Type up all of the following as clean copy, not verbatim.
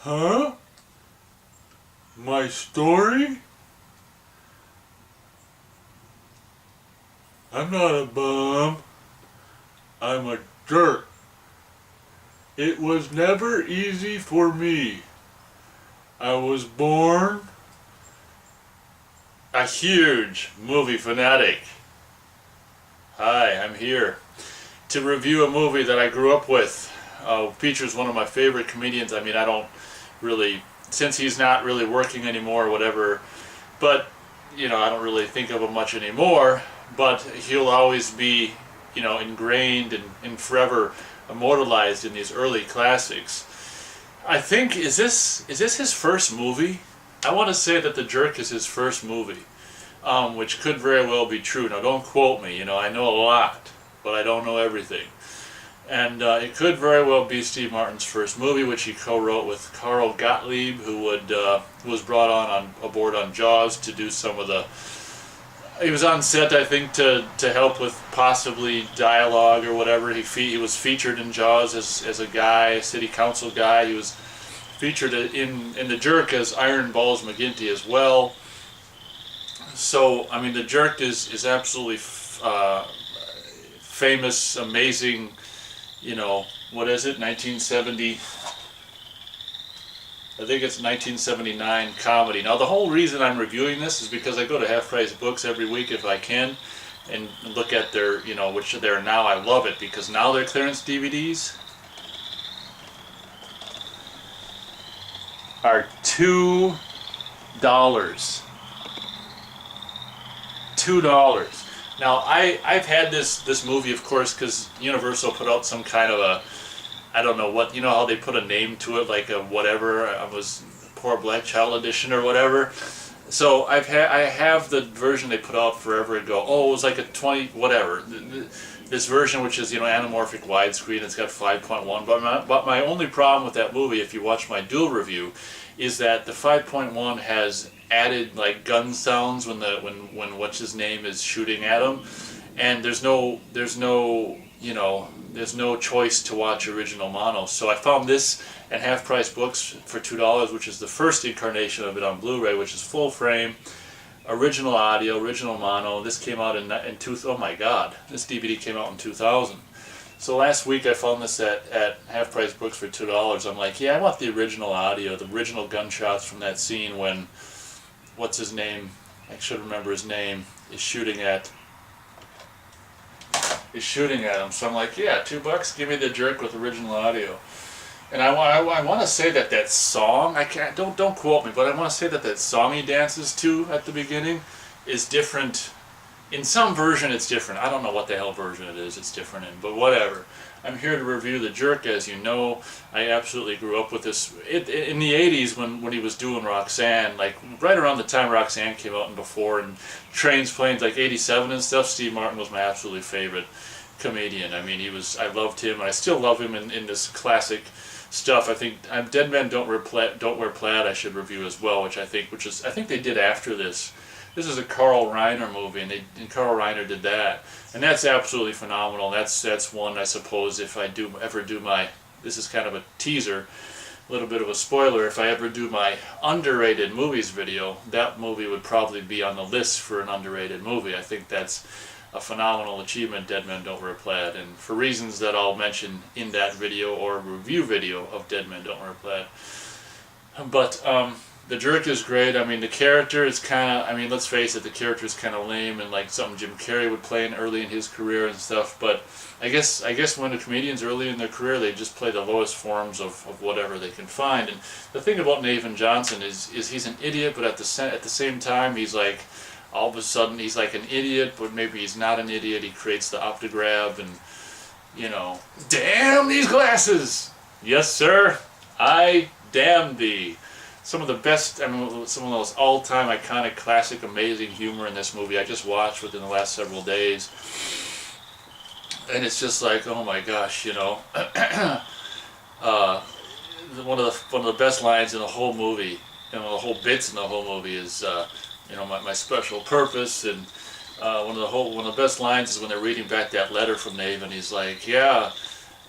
Huh? My story? I'm not a bum. I'm a jerk. It was never easy for me. I was born a huge movie fanatic. Hi, I'm here to review a movie that I grew up with. Features one of my favorite comedians. I mean, I don't really, since he's not really working anymore or whatever, but, you know, I don't really think of him much anymore, but he'll always be, you know, ingrained and forever immortalized in these early classics. I think, is this his first movie? I want to say that The Jerk is his first movie, which could very well be true. Now, don't quote me. You know, I know a lot, but I don't know everything. And it could very well be Steve Martin's first movie, which he co-wrote with Carl Gottlieb, who was brought on aboard on Jaws to do some of the. He was on set, I think, to help with possibly dialogue or whatever. He was featured in Jaws as a guy, a city council guy. He was featured in The Jerk as Iron Balls McGinty as well. So, I mean, The Jerk is absolutely famous, amazing, you know, what is it, 1970, I think it's 1979 comedy. Now, the whole reason I'm reviewing this is because I go to Half Price Books every week if I can and look at their, you know, which they're now. I love it because now their clearance DVDs are $2. $2. Now, I've had this movie, of course, because Universal put out some kind of a, I don't know what, you know how they put a name to it, like a whatever, it was Poor Black Child Edition or whatever. So I have the version they put out forever ago. Oh, it was like a 20, whatever. This version, which is, you know, anamorphic widescreen, it's got 5.1. But my only problem with that movie, if you watch my dual review, is that the 5.1 has added like gun sounds when what's his name is shooting at him, and there's no you know, there's no choice to watch original mono. So I found this at Half Price Books for $2, which is the first incarnation of it on Blu-ray, which is full frame, original audio, original mono. This came out in oh my God, this DVD came out in 2000. So last week I found this at Half Price Books for $2. I'm like, yeah, I want the original audio, the original gunshots from that scene when, what's his name, I should remember his name, is shooting at him. So I'm like, yeah, $2, give me The Jerk with original audio. And I want to say that song, I can't, don't quote me, but I want to say that song he dances to at the beginning is different. In some version it's different. I don't know what the hell version it is it's different in, but whatever. I'm here to review The Jerk. As you know, I absolutely grew up with this. In the 80s when he was doing Roxanne, like right around the time Roxanne came out and before, and Trains, Planes, like 87 and stuff, Steve Martin was my absolutely favorite comedian. I mean, I loved him, and I still love him in this classic stuff. I think Dead Men Don't Wear Plaid I should review as well, which I think they did after this. This is a Carl Reiner movie, and Carl Reiner did that, and that's absolutely phenomenal. That's one, I suppose, if I ever do my, this is kind of a teaser, a little bit of a spoiler, if I ever do my underrated movies video, that movie would probably be on the list for an underrated movie. I think that's a phenomenal achievement, Dead Men Don't Wear Plaid, and for reasons that I'll mention in that video or review video of Dead Men Don't Wear Plaid. But The Jerk is great. I mean, the character is kind of, I mean, let's face it, the character is kind of lame and like something Jim Carrey would play in early in his career and stuff, but I guess when the comedians early in their career, they just play the lowest forms of whatever they can find. And the thing about Nathan Johnson is he's an idiot, but at the same time, he's like, all of a sudden, he's like an idiot, but maybe he's not an idiot. He creates the Optograph and, you know, damn these glasses! Yes, sir, I damn thee. Some of the best, I mean, some of those all-time iconic, classic, amazing humor in this movie I just watched within the last several days. And it's just like, oh my gosh, you know. One of the best lines in the whole movie, you know, the whole bits in the whole movie is, you know, my special purpose. And one of the best lines is when they're reading back that letter from Nave, and he's like, yeah,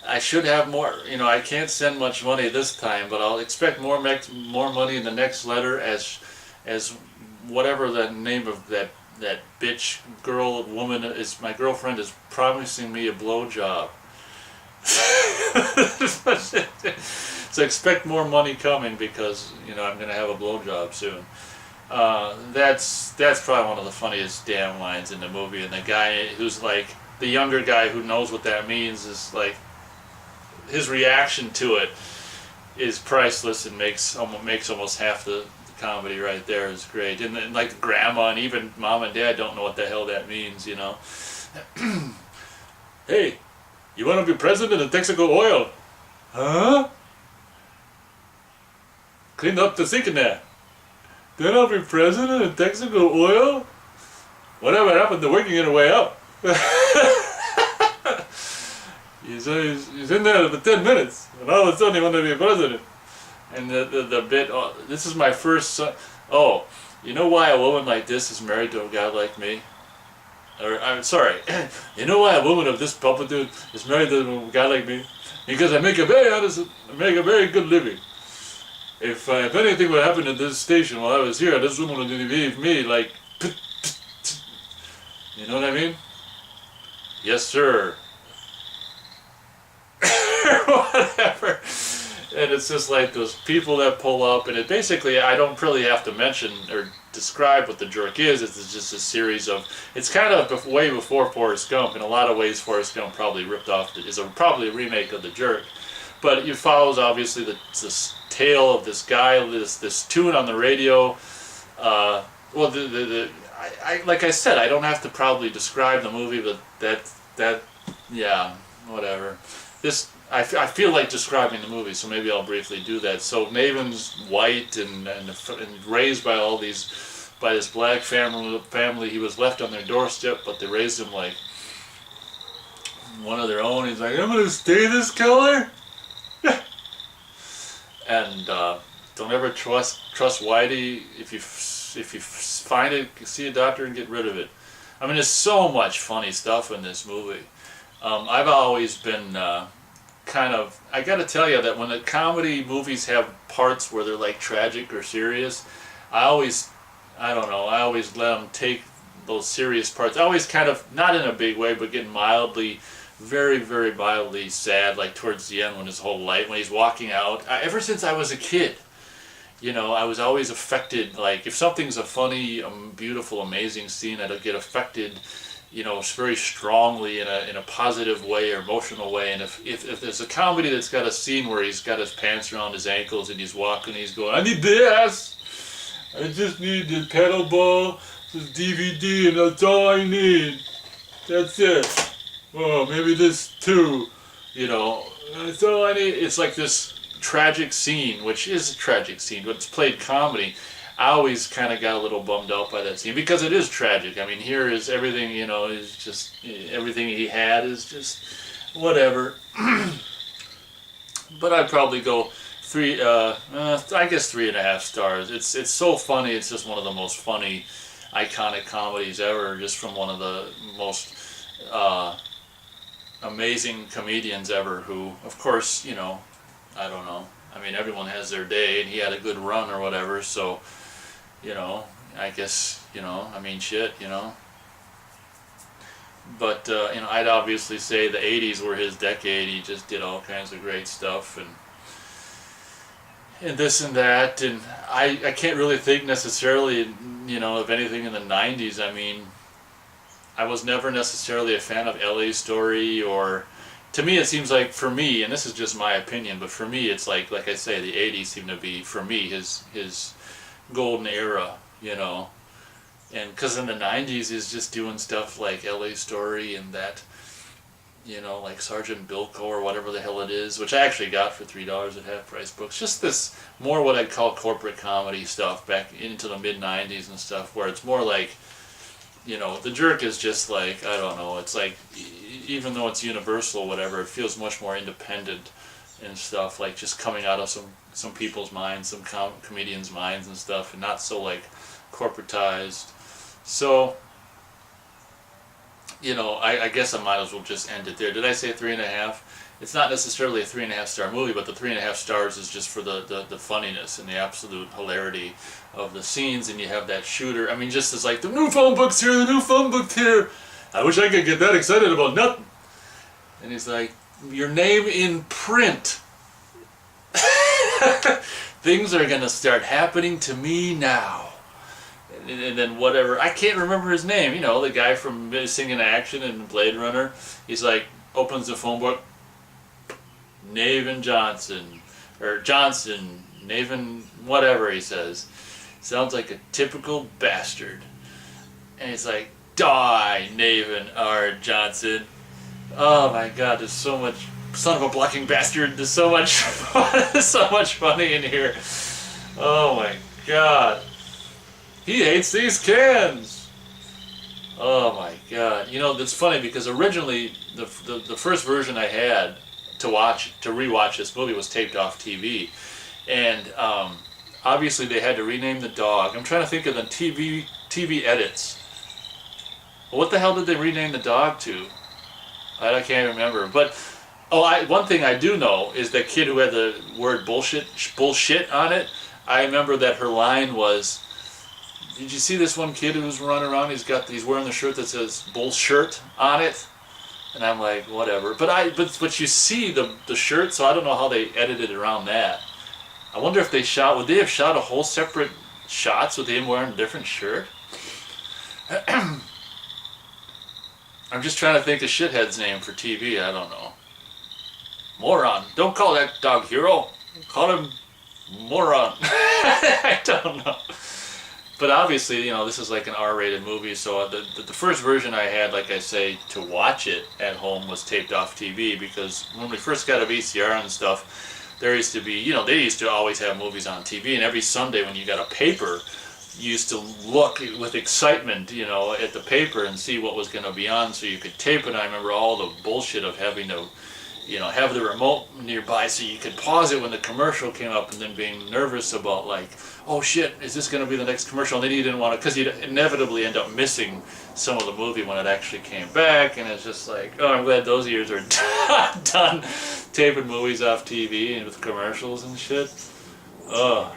I should have more. I can't send much money this time, but I'll expect more money in the next letter as whatever the name of that bitch girl woman is. My girlfriend is promising me a blowjob. So expect more money coming because I'm gonna have a blowjob soon. That's probably one of the funniest damn lines in the movie, and the guy who's like the younger guy who knows what that means is like his reaction to it is priceless and makes almost half the comedy right there is great. And like grandma and even mom and dad don't know what the hell that means. Hey, you want to be president of Texaco Oil? Huh? Clean up the sink in there. Then I'll be president of Texaco Oil? Whatever happened to working your way up? He's in there for 10 minutes, and all of a sudden he wanted to be president. And the bit, this is my first son. Oh, you know why a woman like this is married to a guy like me? Or, I'm sorry, you know why a woman of this pulpitude is married to a guy like me? Because I make a very good living. If anything would happen at this station while I was here, this woman would leave me like, you know what I mean? Yes, sir. Whatever. And it's just like those people that pull up, and it basically, I don't really have to mention or describe what The Jerk is. It's just a series of, it's kind of way before Forrest Gump. In a lot of ways, Forrest Gump probably ripped off, probably a remake of The Jerk. But it follows, obviously, this tale of this guy, this tune on the radio. Well, like I said, I don't have to probably describe the movie, but yeah, whatever. I feel like describing the movie, so maybe I'll briefly do that. So Maven's white and raised by this black family. He was left on their doorstep, but they raised him like one of their own. He's like, I'm gonna stay this color. And don't ever trust Whitey. If you find it, see a doctor and get rid of it. I mean, there's so much funny stuff in this movie. I've always been I gotta tell you that when the comedy movies have parts where they're like tragic or serious, I always let them take those serious parts. I always kind of, not in a big way, but getting very, very mildly sad, like towards the end when when he's walking out. Ever since I was a kid, I was always affected. Like if something's a funny, beautiful, amazing scene, I'd get affected, very strongly in a positive way or emotional way. And if there's a comedy that's got a scene where he's got his pants around his ankles and he's walking, he's going, I need this, I just need the pedal ball, this DVD, and that's all I need. That's it. Oh, maybe this too. That's all I need. It's like this tragic scene, which is a tragic scene, but it's played comedy. I always kind of got a little bummed out by that scene because it is tragic. I mean, here is everything, is just, everything he had is just whatever. But I'd probably go I guess 3.5 stars. It's so funny. It's just one of the most funny, iconic comedies ever, just from one of the most amazing comedians ever who, of course, I don't know. I mean, everyone has their day, and he had a good run or whatever, so, I guess, I mean, shit, But, I'd obviously say the 80s were his decade. He just did all kinds of great stuff, and this and that, and I can't really think necessarily, of anything in the 90s. I mean, I was never necessarily a fan of LA Story, or to me it seems like, for me, and this is just my opinion, but for me it's like I say, the 80s seem to be, for me, his golden era, and because in the 90s he's just doing stuff like LA Story and that, like Sergeant Bilko or whatever the hell it is, which I actually got for $3 at Half Price Books. Just this more what I'd call corporate comedy stuff back into the mid 90s and stuff, where it's more like, The Jerk is just like, I don't know, it's like, even though it's Universal, whatever, it feels much more independent and stuff, like just coming out of some people's minds, some comedians' minds and stuff, and not so like corporatized. So, I guess I might as well just end it there. Did I say 3.5? it's not necessarily a 3.5-star movie, but the 3.5 stars is just for the funniness and the absolute hilarity of the scenes, and you have that shooter. I mean, just as like, the new phone book's here, the new phone book's here. I wish I could get that excited about nothing. And he's like, your name in print. Things are gonna start happening to me now. And then whatever, I can't remember his name, you know, the guy from Missing in Action and Blade Runner. He's like, opens the phone book, Navin Johnson, or Johnson, Navin, whatever he says. Sounds like a typical bastard. And he's like, die, Navin R. Johnson. Oh my god, there's so much, son of a blocking bastard, there's so much fun, there's so much funny in here. Oh my god. He hates these cans. Oh my god. You know, that's funny because originally the first version I had to rewatch this movie was taped off TV. And obviously they had to rename the dog. I'm trying to think of the TV edits. What the hell did they rename the dog to? I can't remember. But one thing I do know is that kid who had the word bullshit on it. I remember that her line was, did you see this one kid who's running around? He's wearing the shirt that says "bullshirt" on it, and I'm like, whatever. But you see the shirt, so I don't know how they edited around that. I wonder if would they have shot a whole separate shots with him wearing a different shirt? I'm just trying to think of shithead's name for TV. I don't know. Moron. Don't call that dog Hero. Call him Moron. I don't know. But obviously, you know, this is like an R-rated movie, so the first version I had, like I say, to watch it at home was taped off TV, because when we first got a VCR and stuff, there used to be, you know, they used to always have movies on TV, and every Sunday when you got a paper, you used to look with excitement, you know, at the paper and see what was going to be on so you could tape it. I remember all the bullshit of having to, you know, have the remote nearby so you could pause it when the commercial came up, and then being nervous about like, oh shit, is this going to be the next commercial? And then you didn't want to, because you'd inevitably end up missing some of the movie when it actually came back, and it's just like, oh, I'm glad those years are done taping movies off TV and with commercials and shit. Oh.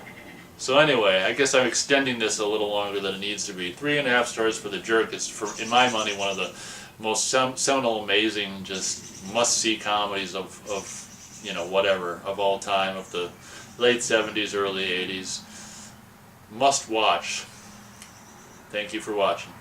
So anyway, I guess I'm extending this a little longer than it needs to be. 3.5 stars for The Jerk. It's, in my money, one of the most seminal, amazing, just must-see comedies of you know, whatever, of all time, of the late 70s, early 80s. Must watch. Thank you for watching.